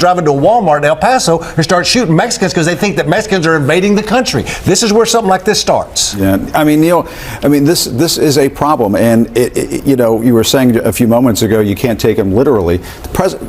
driving to a Walmart in El Paso and start shooting Mexicans because they think that Mexicans are invading the country. This is where something like this starts. Yeah, I mean, Neil, this is a problem, and you were saying a few moments ago you can't take him literally.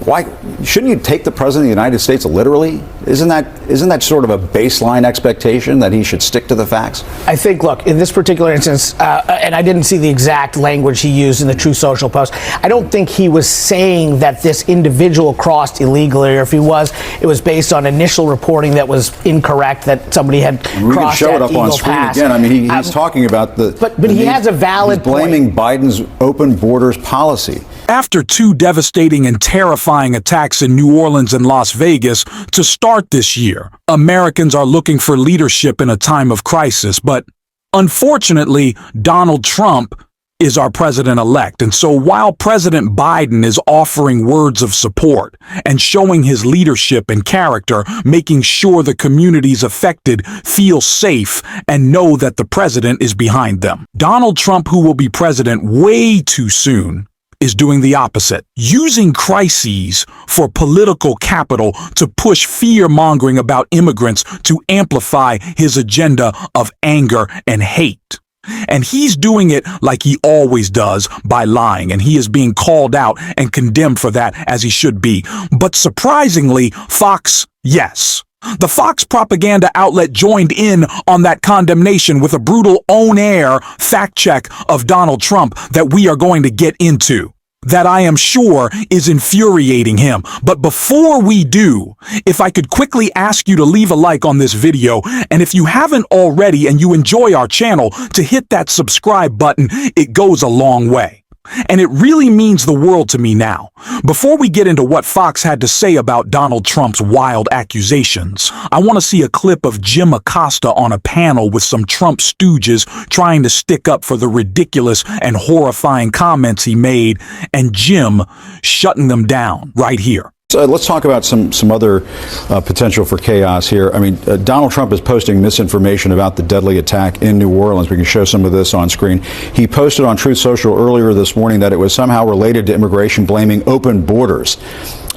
Why shouldn't you take the president of the United States literally? Isn't that sort of a baseline expectation that he should stick to the facts? I think, look, in this particular instance, and I didn't see the exact language he used in the Truth Social post, I don't think he was saying that this individual crossed illegally, or if he was, it was based on initial reporting that was incorrect, that somebody had crossed we can show it up on screen Pass. Again. I mean, he's talking about but he has a valid he's blaming Biden's open borders policy. After two devastating and terrifying attacks in New Orleans and Las Vegas to start this year, Americans are looking for leadership in a time of crisis. But unfortunately, Donald Trump is our president-elect. And so while President Biden is offering words of support and showing his leadership and character, making sure the communities affected feel safe and know that the president is behind them, Donald Trump, who will be president way too soon, is doing the opposite, using crises for political capital to push fear-mongering about immigrants to amplify his agenda of anger and hate. And he's doing it like he always does, by lying, and he is being called out and condemned for that, as he should be. But surprisingly, Fox, yes. The Fox propaganda outlet joined in on that condemnation with a brutal on-air fact check of Donald Trump that we are going to get into, that I am sure is infuriating him. But before we do, if I could quickly ask you to leave a like on this video, and if you haven't already and you enjoy our channel, to hit that subscribe button. It goes a long way. And it really means the world to me now. Before we get into what Fox had to say about Donald Trump's wild accusations, I want to see a clip of Jim Acosta on a panel with some Trump stooges trying to stick up for the ridiculous and horrifying comments he made, and Jim shutting them down right here. So let's talk about some other potential for chaos here. I mean, Donald Trump is posting misinformation about the deadly attack in New Orleans. We can show some of this on screen. He posted on Truth Social earlier this morning that it was somehow related to immigration, blaming open borders.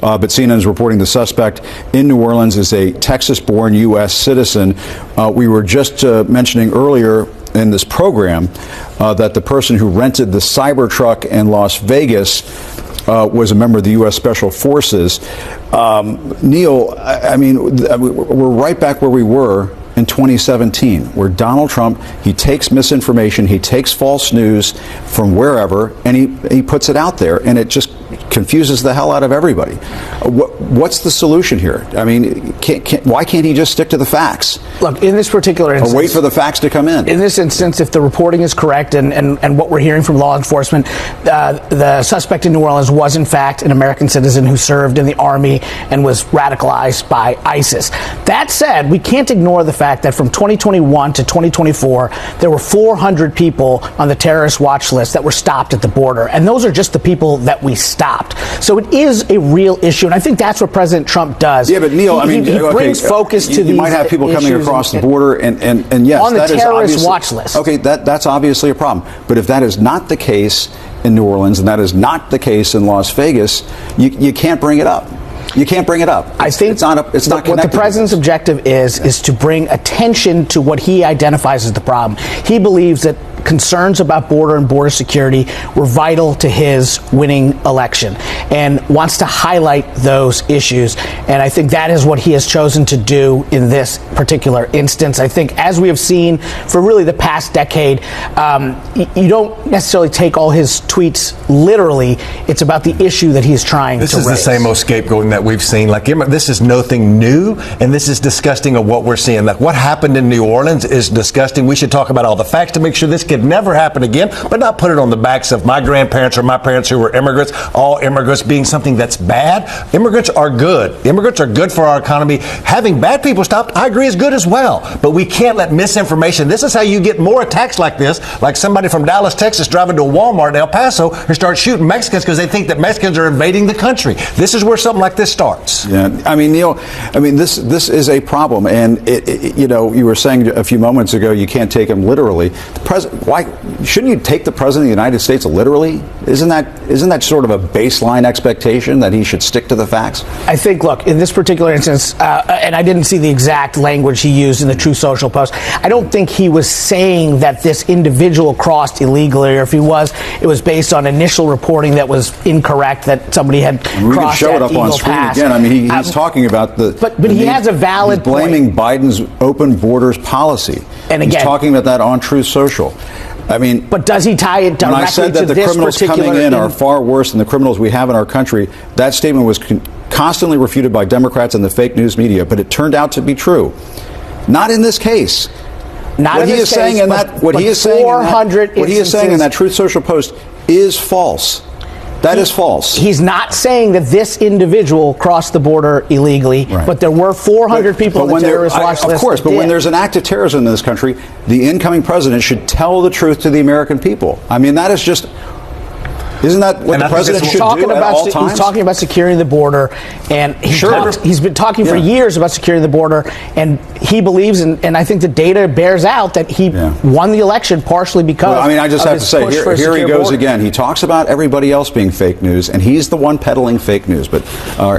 But CNN is reporting the suspect in New Orleans is a Texas-born U.S. citizen. We were just mentioning earlier in this program that the person who rented the Cybertruck in Las Vegas was a member of the U.S. Special Forces. Neil, I mean, we're right back where we were in 2017, where Donald Trump, he takes misinformation, he takes false news from wherever, and he puts it out there, and it just confuses the hell out of everybody. What's the solution here? I mean, why can't he just stick to the facts? Look, in this particular instance, or wait for the facts to come in. In this instance, if the reporting is correct and what we're hearing from law enforcement, the suspect in New Orleans was in fact an American citizen who served in the Army and was radicalized by ISIS. That said, we can't ignore the fact that from 2021 to 2024, there were 400 people on the terrorist watch list that were stopped at the border. And those are just the people that we stopped. So it is a real issue. And I think that's what President Trump does. Yeah, but Neil, he brings focus to these You might have people coming across the border and yes, on the that terrorist is watch list. Okay, that's obviously a problem. But if that is not the case in New Orleans and that is not the case in Las Vegas, you can't bring it up. You can't bring it up. I think it's not connected. What the president's objective is to bring attention to what he identifies as the problem. He believes that concerns about border and border security were vital to his winning election and wants to highlight those issues. And I think that is what he has chosen to do in this particular instance. I think, as we have seen for really the past decade, you don't necessarily take all his tweets literally. It's about the issue that he's trying to raise. This is the same old scapegoating that we've seen. Like, this is nothing new, and this is disgusting of what we're seeing. Like, what happened in New Orleans is disgusting. We should talk about all the facts to make sure this could never happen again, but not put it on the backs of my grandparents or my parents who were immigrants, all immigrants being something that's bad. Immigrants are good. Immigrants are good for our economy. Having bad people stopped, I agree, is good as well. But we can't let misinformation. This is how you get more attacks like this, like somebody from Dallas, Texas driving to a Walmart in El Paso and start shooting Mexicans because they think that Mexicans are invading the country. This is where something like this starts. Yeah, I mean, Neil, this is a problem, and you were saying a few moments ago you can't take him literally. The president, why shouldn't you take the president of the United States literally? Isn't that sort of a baseline expectation that he should stick to the facts? I think, look, in this particular instance, and I didn't see the exact language he used in the Truth Social post, I don't think he was saying that this individual crossed illegally, or if he was, it was based on initial reporting that was incorrect, that somebody had crossed that Eagle Pass. We can show it up on screen again. I mean, he's talking about But he has a valid point. He's blaming Biden's open borders policy. And again, he's talking about that on Truth Social. I mean, but does he tie it directly to this particular? When I said that the criminals coming in are far worse than the criminals we have in our country, that statement was constantly refuted by Democrats and the fake news media, but it turned out to be true. Not in this case. What he is saying in that Truth Social post is false. That is false. He's not saying that this individual crossed the border illegally, right, but there were 400 people on the terrorist watch list. Of course, but when there's an act of terrorism in this country, the incoming president should tell the truth to the American people. I mean, that is just... Isn't that what the president should do at all times? He's talking about securing the border, and he's been talking for years about securing the border, and he believes, and I think the data bears out, that he won the election partially because I mean, I just have to say, here he goes again. He talks about everybody else being fake news, and he's the one peddling fake news. But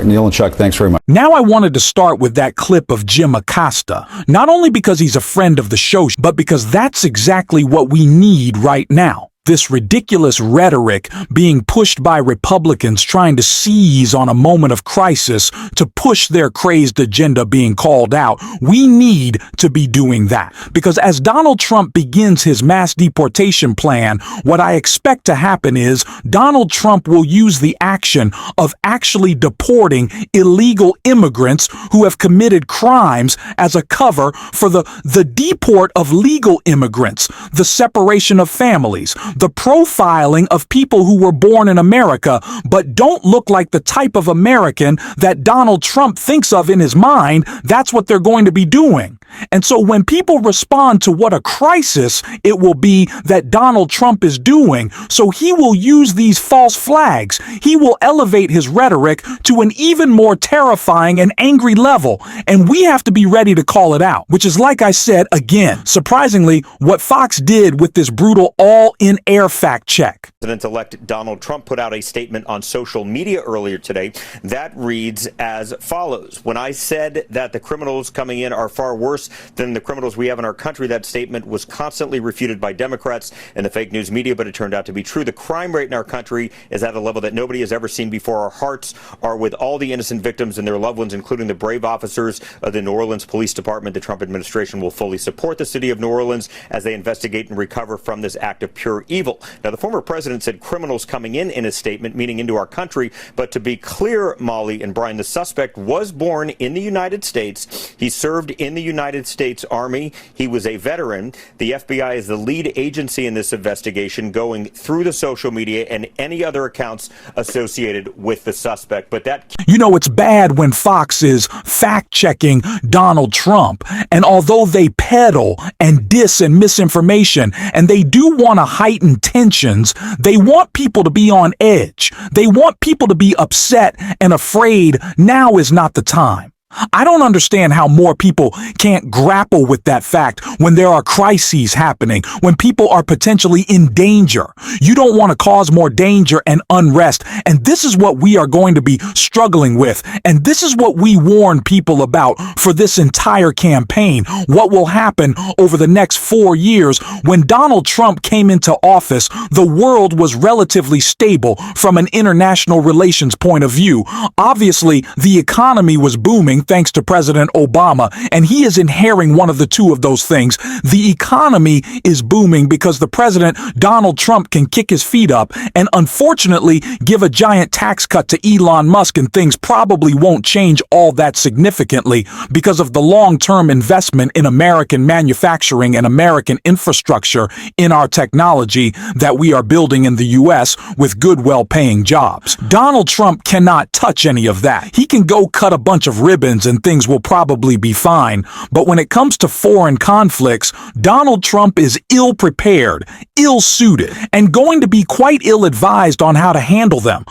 Neil and Chuck, thanks very much. Now I wanted to start with that clip of Jim Acosta, not only because he's a friend of the show, but because that's exactly what we need right now. This ridiculous rhetoric being pushed by Republicans trying to seize on a moment of crisis to push their crazed agenda being called out. We need to be doing that, because as Donald Trump begins his mass deportation plan, what I expect to happen is Donald Trump will use the action of actually deporting illegal immigrants who have committed crimes as a cover for the deport of legal immigrants, the separation of families, the profiling of people who were born in America but don't look like the type of American that Donald Trump thinks of in his mind. That's what they're going to be doing. And so when people respond to what a crisis it will be that Donald Trump is doing, so he will use these false flags. He will elevate his rhetoric to an even more terrifying and angry level. And we have to be ready to call it out, which is, like I said, again, surprisingly, what Fox did with this brutal all-in-air fact check. President-elect Donald Trump put out a statement on social media earlier today that reads as follows. When I said that the criminals coming in are far worse than the criminals we have in our country, that statement was constantly refuted by Democrats and the fake news media, but it turned out to be true. The crime rate in our country is at a level that nobody has ever seen before. Our hearts are with all the innocent victims and their loved ones, including the brave officers of the New Orleans Police Department. The Trump administration will fully support the city of New Orleans as they investigate and recover from this act of pure evil. Now, the former president said criminals coming in his statement, meaning into our country. But to be clear, Molly and Brian, the suspect was born in the United States. He served in the United States Army. He was a veteran. The FBI is the lead agency in this investigation, going through the social media and any other accounts associated with the suspect. But that... You know, it's bad when Fox is fact-checking Donald Trump. And although they peddle and diss and misinformation, and they do want to heighten tensions, they want people to be on edge. They want people to be upset and afraid. Now is not the time. I don't understand how more people can't grapple with that fact when there are crises happening, when people are potentially in danger. You don't want to cause more danger and unrest. And this is what we are going to be struggling with. And this is what we warn people about for this entire campaign. What will happen over the next 4 years? When Donald Trump came into office, the world was relatively stable from an international relations point of view. Obviously, the economy was booming thanks to President Obama, and he is inheriting one of the two of those things. The economy is booming because the president, Donald Trump, can kick his feet up and unfortunately give a giant tax cut to Elon Musk, and things probably won't change all that significantly because of the long-term investment in American manufacturing and American infrastructure in our technology that we are building in the U.S. with good, well-paying jobs. Donald Trump cannot touch any of that. He can go cut a bunch of ribbons and things will probably be fine. But when it comes to foreign conflicts, Donald Trump is ill-prepared, ill-suited, and going to be quite ill-advised on how to handle them.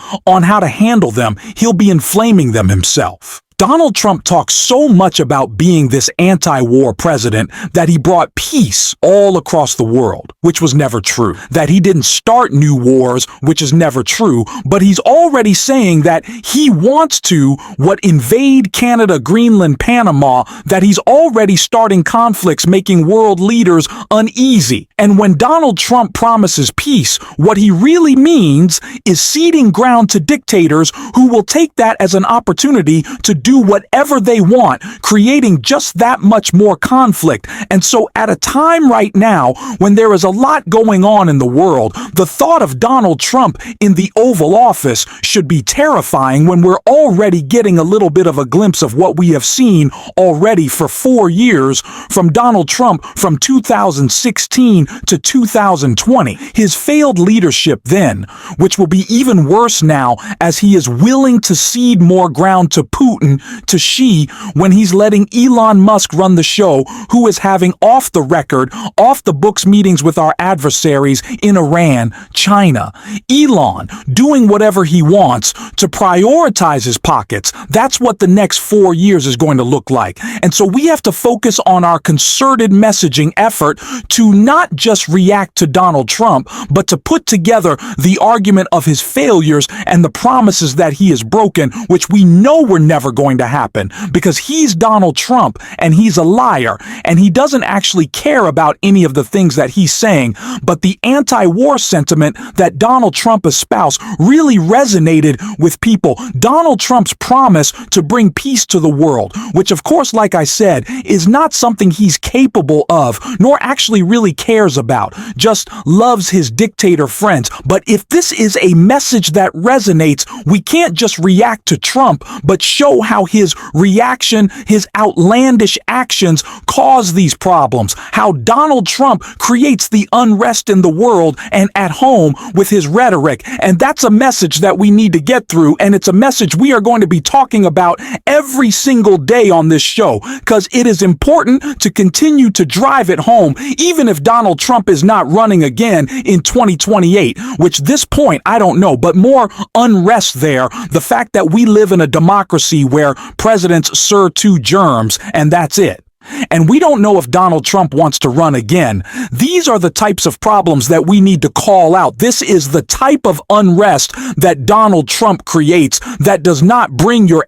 He'll be inflaming them himself. Donald Trump talks so much about being this anti-war president that he brought peace all across the world, which was never true. That he didn't start new wars, which is never true, but he's already saying that he wants to invade Canada, Greenland, Panama, that he's already starting conflicts, making world leaders uneasy. And when Donald Trump promises peace, what he really means is ceding ground to dictators who will take that as an opportunity to do whatever they want, creating just that much more conflict. And so at a time right now when there is a lot going on in the world, the thought of Donald Trump in the Oval Office should be terrifying when we're already getting a little bit of a glimpse of what we have seen already for 4 years from Donald Trump from 2016 to 2020. His failed leadership then, which will be even worse now as he is willing to cede more ground to Putin, to Xi, when he's letting Elon Musk run the show, who is having off the record, off the books meetings with our adversaries in Iran, China. Elon doing whatever he wants to prioritize his pockets. That's what the next 4 years is going to look like. And so we have to focus on our concerted messaging effort to not just react to Donald Trump, but to put together the argument of his failures and the promises that he has broken, which we know were never going to happen, because he's Donald Trump and he's a liar and he doesn't actually care about any of the things that he's saying. But the anti-war sentiment that Donald Trump espoused really resonated with people. Donald Trump's promise to bring peace to the world, which of course, like I said, is not something he's capable of, nor actually really cares about, just loves his dictator friends. But if this is a message that resonates, we can't just react to Trump, but show how his reaction, his outlandish actions cause these problems, how Donald Trump creates the unrest in the world and at home with his rhetoric. And that's a message that we need to get through, and it's a message we are going to be talking about every single day on this show, because it is important to continue to drive it home, even if Donald Trump is not running again in 2028, which this point, I don't know, but more unrest there. The fact that we live in a democracy where presidents serve 2 germs and that's it. And we don't know if Donald Trump wants to run again. These are the types of problems that we need to call out. This is the type of unrest that Donald Trump creates that does not bring your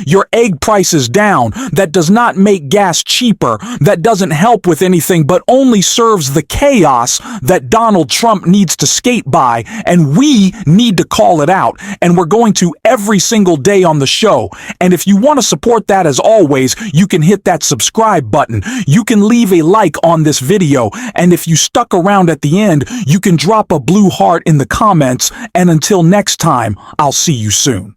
your egg prices down, that does not make gas cheaper, that doesn't help with anything, but only serves the chaos that Donald Trump needs to skate by. And we need to call it out. And we're going to every single day on the show. And if you want to support that, as always, you can hit that subscribe button. You can leave a like on this video, and if you stuck around at the end, you can drop a blue heart in the comments. And until next time, I'll see you soon.